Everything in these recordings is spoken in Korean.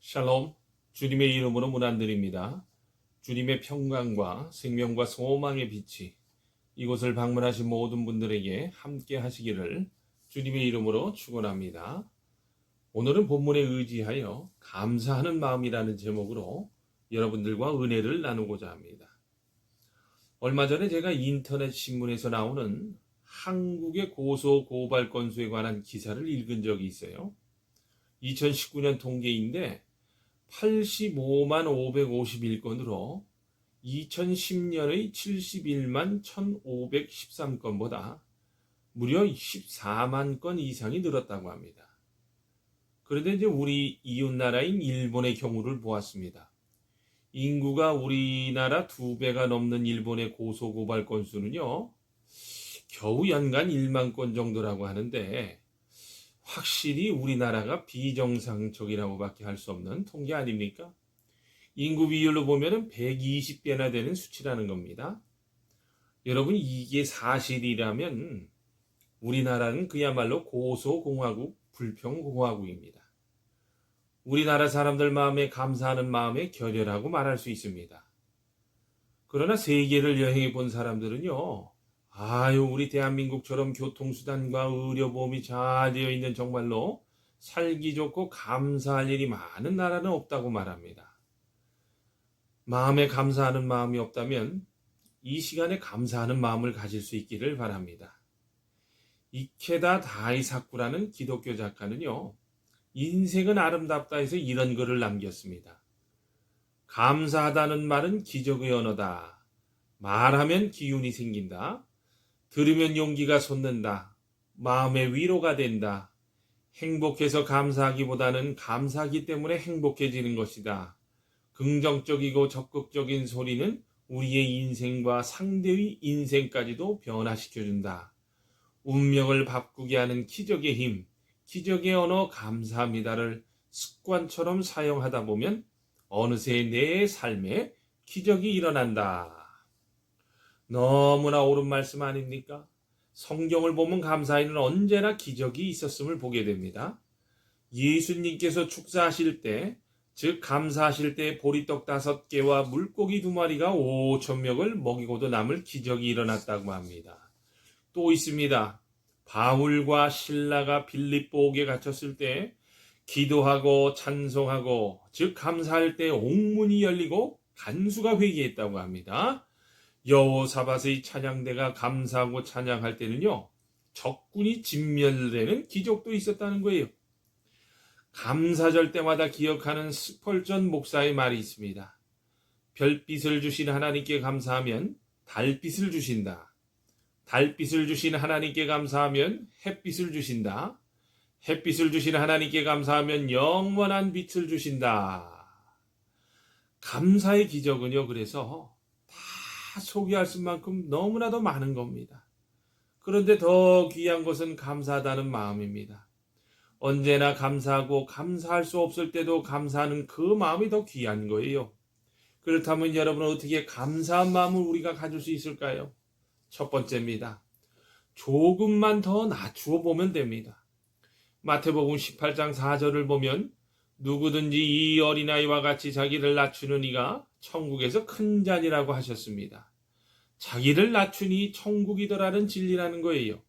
샬롬, 주님의 이름으로 문안드립니다. 주님의 평강과 생명과 소망의 빛이 이곳을 방문하신 모든 분들에게 함께 하시기를 주님의 이름으로 축원합니다. 오늘은 본문에 의지하여 감사하는 마음이라는 제목으로 여러분들과 은혜를 나누고자 합니다. 얼마 전에 제가 인터넷 신문에서 나오는 한국의 고소 고발 건수에 관한 기사를 읽은 적이 있어요. 2019년 통계인데 85만 551건으로 2010년의 71만 1513건보다 무려 14만 건 이상이 늘었다고 합니다. 그런데 이제 우리 이웃나라인 일본의 경우를 보았습니다. 인구가 우리나라 2배가 넘는 일본의 고소고발 건수는요, 겨우 연간 1만 건 정도라고 하는데 확실히 우리나라가 비정상적이라고밖에 할 수 없는 통계 아닙니까? 인구 비율로 보면 120배나 되는 수치라는 겁니다. 여러분, 이게 사실이라면 우리나라는 그야말로 고소공화국, 불평공화국입니다. 우리나라 사람들 마음에 감사하는 마음에 결여라고 말할 수 있습니다. 그러나 세계를 여행해 본 사람들은요, 우리 대한민국처럼 교통수단과 의료보험이 잘 되어 있는 정말로 살기 좋고 감사할 일이 많은 나라는 없다고 말합니다. 마음에 감사하는 마음이 없다면 이 시간에 감사하는 마음을 가질 수 있기를 바랍니다. 이케다 다이사쿠라는 기독교 작가는요, 인생은 아름답다 해서 이런 글을 남겼습니다. 감사하다는 말은 기적의 언어다. 말하면 기운이 생긴다. 들으면 용기가 솟는다. 마음의 위로가 된다. 행복해서 감사하기보다는 감사하기 때문에 행복해지는 것이다. 긍정적이고 적극적인 소리는 우리의 인생과 상대의 인생까지도 변화시켜준다. 운명을 바꾸게 하는 기적의 힘, 기적의 언어 감사합니다를 습관처럼 사용하다 보면 어느새 내 삶에 기적이 일어난다. 너무나 옳은 말씀 아닙니까? 성경을 보면 감사에는 언제나 기적이 있었음을 보게 됩니다. 예수님께서 축사하실 때, 즉 감사하실 때 보리떡 5개와 물고기 2마리가 5,000명을 먹이고도 남을 기적이 일어났다고 합니다. 또 있습니다. 바울과 실라가 빌립보옥에 갇혔을 때 기도하고 찬송하고, 즉 감사할 때 옥문이 열리고 간수가 회개했다고 합니다. 여호사밧의 찬양대가 감사하고 찬양할 때는요, 적군이 진멸되는 기적도 있었다는 거예요. 감사절 때마다 기억하는 스펄전 목사의 말이 있습니다. 별빛을 주신 하나님께 감사하면 달빛을 주신다. 달빛을 주신 하나님께 감사하면 햇빛을 주신다. 햇빛을 주신 하나님께 감사하면 영원한 빛을 주신다. 감사의 기적은요, 그래서 다 소개할 수만큼 너무나도 많은 겁니다. 그런데 더 귀한 것은 감사하다는 마음입니다. 언제나 감사하고 감사할 수 없을 때도 감사하는 그 마음이 더 귀한 거예요. 그렇다면 여러분은 어떻게 감사한 마음을 우리가 가질 수 있을까요? 첫 번째입니다. 조금만 더 낮추어 보면 됩니다. 마태복음 18장 4절을 보면 누구든지 이 어린아이와 같이 자기를 낮추는 이가 천국에서 큰 자니라고 하셨습니다. 자기를 낮추니 천국이더라는 진리라는 거예요.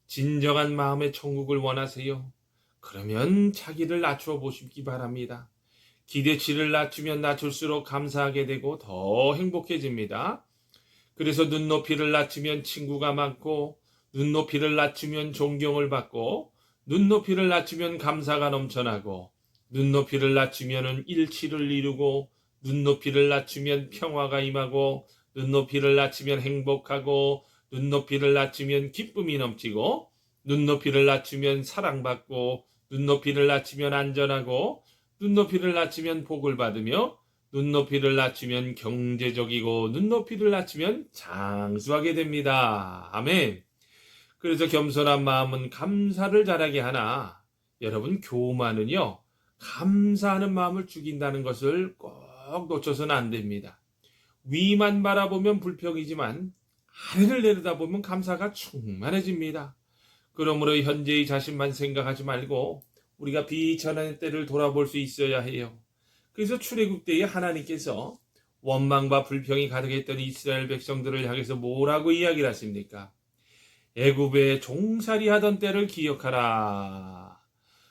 진정한 마음의 천국을 원하세요? 그러면 자기를 낮추어 보시기 바랍니다. 기대치를 낮추면 낮출수록 감사하게 되고 더 행복해집니다. 그래서 눈높이를 낮추면 친구가 많고, 눈높이를 낮추면 존경을 받고, 눈높이를 낮추면 감사가 넘쳐나고, 눈높이를 낮추면 일치를 이루고, 눈높이를 낮추면 평화가 임하고, 눈높이를 낮추면 행복하고, 눈높이를 낮추면 기쁨이 넘치고, 눈높이를 낮추면 사랑받고, 눈높이를 낮추면 안전하고, 눈높이를 낮추면 복을 받으며, 눈높이를 낮추면 경제적이고, 눈높이를 낮추면 장수하게 됩니다. 아멘. 그래서 겸손한 마음은 감사를 잘하게 하나, 여러분, 교만은요, 감사하는 마음을 죽인다는 것을 꼭 놓쳐서는 안 됩니다. 위만 바라보면 불평이지만 아래를 내려다보면 감사가 충만해집니다. 그러므로 현재의 자신만 생각하지 말고 우리가 비천한 때를 돌아볼 수 있어야 해요. 그래서 출애굽 때에 하나님께서 원망과 불평이 가득했던 이스라엘 백성들을 향해서 뭐라고 이야기를 하십니까? 애굽에 종살이 하던 때를 기억하라.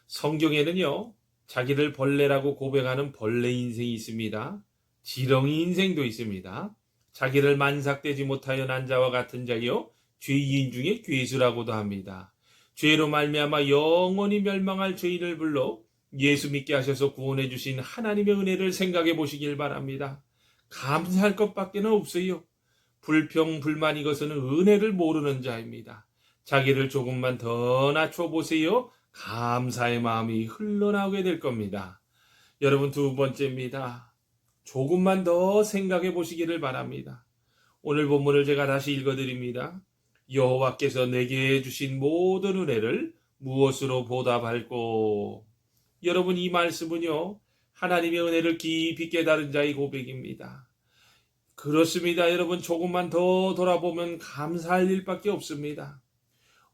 성경에는요, 자기를 벌레라고 고백하는 벌레 인생이 있습니다. 지렁이 인생도 있습니다. 자기를 만삭되지 못하여 난 자와 같은 자요, 죄인 중에 괴수라고도 합니다. 죄로 말미암아 영원히 멸망할 죄인을 불러 예수 믿게 하셔서 구원해 주신 하나님의 은혜를 생각해 보시길 바랍니다. 감사할 것밖에는 없어요. 불평, 불만 이것은 은혜를 모르는 자입니다. 자기를 조금만 더 낮춰보세요. 감사의 마음이 흘러나오게 될 겁니다. 여러분, 두 번째입니다. 조금만 더 생각해 보시기를 바랍니다. 오늘 본문을 제가 다시 읽어드립니다. 여호와께서 내게 주신 모든 은혜를 무엇으로 보답할꼬? 여러분, 이 말씀은요, 하나님의 은혜를 깊이 깨달은 자의 고백입니다. 그렇습니다. 여러분, 조금만 더 돌아보면 감사할 일밖에 없습니다.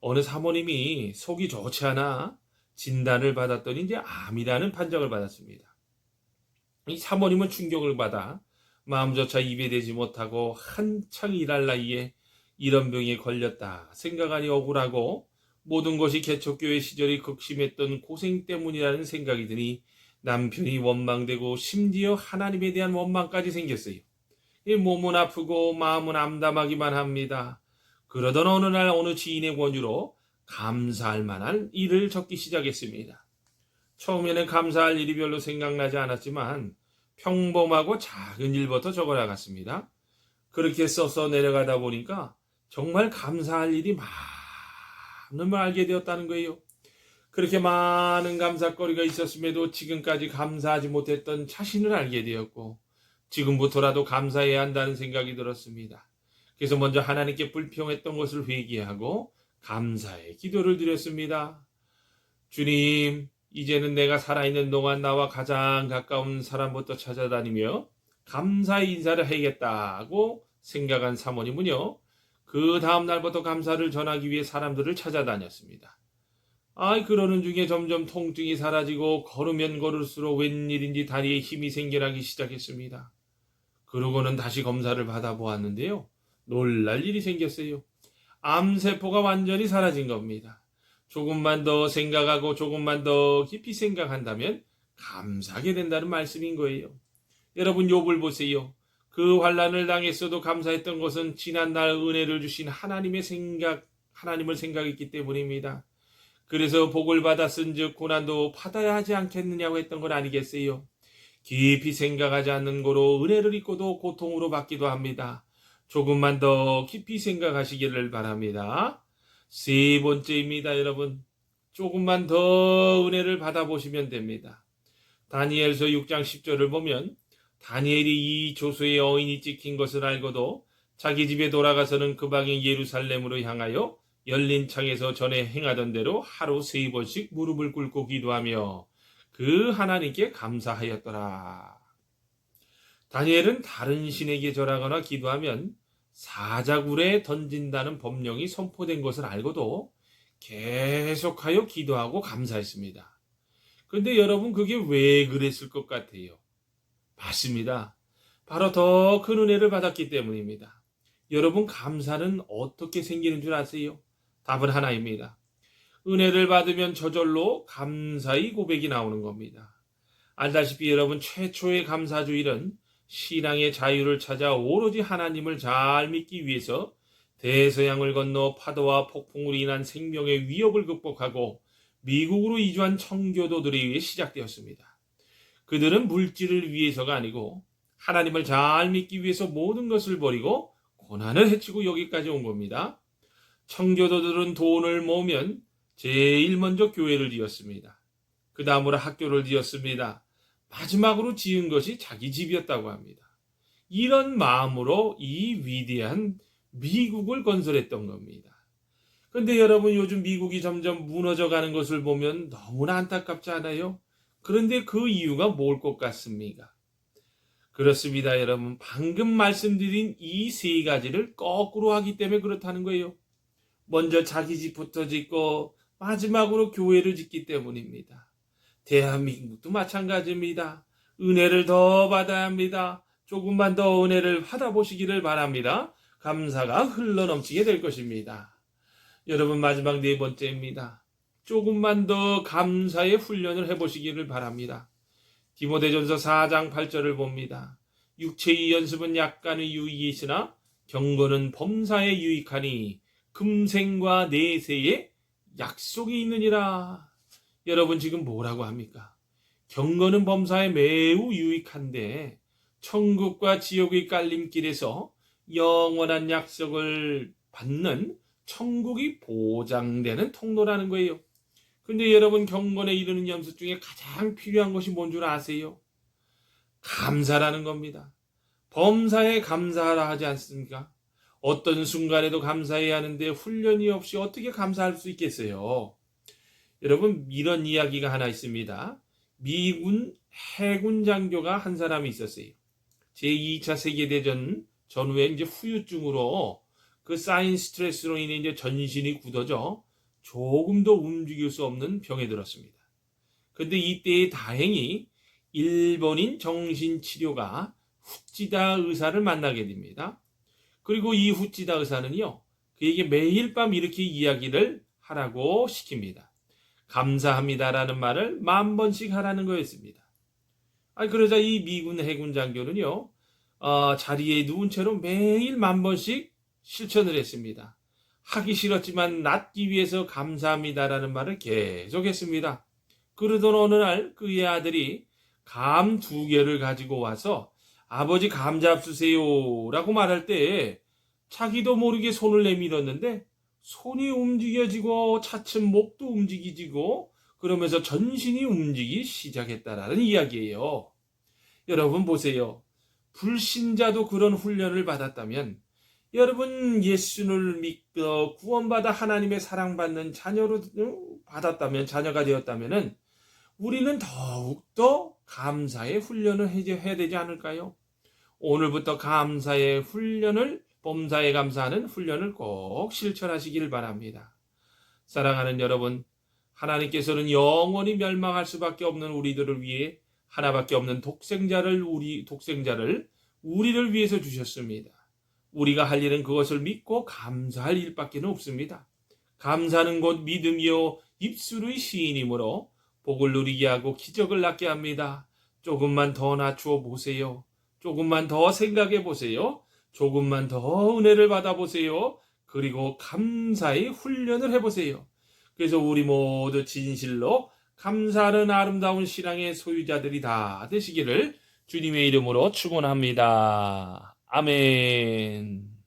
어느 사모님이 속이 좋지 않아 진단을 받았더니 이제 암이라는 판정을 받았습니다. 이 사모님은 충격을 받아 마음조차 입에 대지 못하고 한창 일할 나이에 이런 병에 걸렸다 생각하니 억울하고 모든 것이 개척교회 시절이 극심했던 고생 때문이라는 생각이 드니 남편이 원망되고 심지어 하나님에 대한 원망까지 생겼어요. 이 몸은 아프고 마음은 암담하기만 합니다. 그러던 어느 날 어느 지인의 권유로 감사할 만한 일을 적기 시작했습니다. 처음에는 감사할 일이 별로 생각나지 않았지만 평범하고 작은 일부터 적어나갔습니다. 그렇게 써서 내려가다 보니까 정말 감사할 일이 많은 걸 알게 되었다는 거예요. 그렇게 많은 감사거리가 있었음에도 지금까지 감사하지 못했던 자신을 알게 되었고 지금부터라도 감사해야 한다는 생각이 들었습니다. 그래서 먼저 하나님께 불평했던 것을 회개하고 감사의 기도를 드렸습니다. 주님, 이제는 내가 살아있는 동안 나와 가장 가까운 사람부터 찾아다니며 감사의 인사를 해야겠다고 생각한 사모님은요, 그 다음 날부터 감사를 전하기 위해 사람들을 찾아다녔습니다. 그러는 중에 점점 통증이 사라지고 걸으면 걸을수록 웬일인지 다리에 힘이 생겨나기 시작했습니다. 그러고는 다시 검사를 받아보았는데요. 놀랄 일이 생겼어요. 암세포가 완전히 사라진 겁니다. 조금만 더 생각하고 조금만 더 깊이 생각한다면 감사하게 된다는 말씀인 거예요. 여러분, 욥을 보세요. 그 환난을 당했어도 감사했던 것은 지난날 은혜를 주신 하나님을 생각했기 때문입니다. 그래서 복을 받았은즉 고난도 받아야 하지 않겠느냐고 했던 건 아니겠어요? 깊이 생각하지 않는 거로 은혜를 잊고도 고통으로 받기도 합니다. 조금만 더 깊이 생각하시기를 바랍니다. 세 번째입니다, 여러분. 조금만 더 은혜를 받아보시면 됩니다. 다니엘서 6장 10절을 보면 다니엘이 이 조소의 어인이 찍힌 것을 알고도 자기 집에 돌아가서는 그 방인 예루살렘으로 향하여 열린 창에서 전에 행하던 대로 하루 3번씩 무릎을 꿇고 기도하며 그 하나님께 감사하였더라. 다니엘은 다른 신에게 절하거나 기도하면 사자굴에 던진다는 법령이 선포된 것을 알고도 계속하여 기도하고 감사했습니다. 그런데 여러분, 그게 왜 그랬을 것 같아요? 맞습니다. 바로 더 큰 은혜를 받았기 때문입니다. 여러분, 감사는 어떻게 생기는 줄 아세요? 답은 하나입니다. 은혜를 받으면 저절로 감사의 고백이 나오는 겁니다. 알다시피 여러분, 최초의 감사주일은 신앙의 자유를 찾아 오로지 하나님을 잘 믿기 위해서 대서양을 건너 파도와 폭풍으로 인한 생명의 위협을 극복하고 미국으로 이주한 청교도들에 의해 시작되었습니다. 그들은 물질을 위해서가 아니고 하나님을 잘 믿기 위해서 모든 것을 버리고 고난을 헤치고 여기까지 온 겁니다. 청교도들은 돈을 모으면 제일 먼저 교회를 지었습니다. 그 다음으로 학교를 지었습니다. 마지막으로 지은 것이 자기 집이었다고 합니다. 이런 마음으로 이 위대한 미국을 건설했던 겁니다. 그런데 여러분, 요즘 미국이 점점 무너져가는 것을 보면 너무나 안타깝지 않아요? 그런데 그 이유가 뭘 것 같습니까? 그렇습니다, 여러분. 방금 말씀드린 이 세 가지를 거꾸로 하기 때문에 그렇다는 거예요. 먼저 자기 집부터 짓고 마지막으로 교회를 짓기 때문입니다. 대한민국도 마찬가지입니다. 은혜를 더 받아야 합니다. 조금만 더 은혜를 받아보시기를 바랍니다. 감사가 흘러넘치게 될 것입니다. 여러분, 마지막 네 번째입니다. 조금만 더 감사의 훈련을 해보시기를 바랍니다. 디모데전서 4장 8절을 봅니다. 육체의 연습은 약간의 유익이 있으나 경건은 범사에 유익하니 금생과 내세에 약속이 있느니라. 여러분, 지금 뭐라고 합니까? 경건은 범사에 매우 유익한데 천국과 지옥의 깔림길에서 영원한 약속을 받는 천국이 보장되는 통로라는 거예요. 근데 여러분, 경건에 이르는 연습 중에 가장 필요한 것이 뭔 줄 아세요? 감사라는 겁니다. 범사에 감사하라 하지 않습니까? 어떤 순간에도 감사해야 하는데 훈련이 없이 어떻게 감사할 수 있겠어요? 여러분, 이런 이야기가 하나 있습니다. 미군 해군 장교가 한 사람이 있었어요. 제2차 세계대전 전후에 이제 후유증으로 그 쌓인 스트레스로 인해 이제 전신이 굳어져 조금도 움직일 수 없는 병에 들었습니다. 근데 이때 다행히 일본인 정신치료가 후찌다 의사를 만나게 됩니다. 그리고 이 후찌다 의사는요, 그에게 매일 밤 이렇게 이야기를 하라고 시킵니다. 감사합니다라는 말을 10,000번씩 하라는 거였습니다. 그러자 이 미군 해군 장교는요, 자리에 누운 채로 매일 10,000번씩 실천을 했습니다. 하기 싫었지만 낫기 위해서 감사합니다라는 말을 계속했습니다. 그러던 어느 날 그의 아들이 감 2개를 가지고 와서 아버지 감 잡수세요 라고 말할 때 자기도 모르게 손을 내밀었는데 손이 움직여지고 차츰 목도 움직이지고 그러면서 전신이 움직이기 시작했다라는 이야기예요. 여러분 보세요. 불신자도 그런 훈련을 받았다면 여러분, 예수를 믿고 구원받아 하나님의 사랑받는 자녀로 받았다면, 자녀가 되었다면 우리는 더욱더 감사의 훈련을 해야 되지 않을까요? 오늘부터 감사의 훈련을, 범사에 감사하는 훈련을 꼭 실천하시길 바랍니다. 사랑하는 여러분, 하나님께서는 영원히 멸망할 수밖에 없는 우리들을 위해 하나밖에 없는 독생자를 우리를 위해서 주셨습니다. 우리가 할 일은 그것을 믿고 감사할 일밖에 없습니다. 감사는 곧 믿음이요 입술의 시인이므로 복을 누리게 하고 기적을 낳게 합니다. 조금만 더 낮추어 보세요. 조금만 더 생각해 보세요. 조금만 더 은혜를 받아보세요. 그리고 감사의 훈련을 해보세요. 그래서 우리 모두 진실로 감사하는 아름다운 신앙의 소유자들이 다 되시기를 주님의 이름으로 축원합니다. 아멘.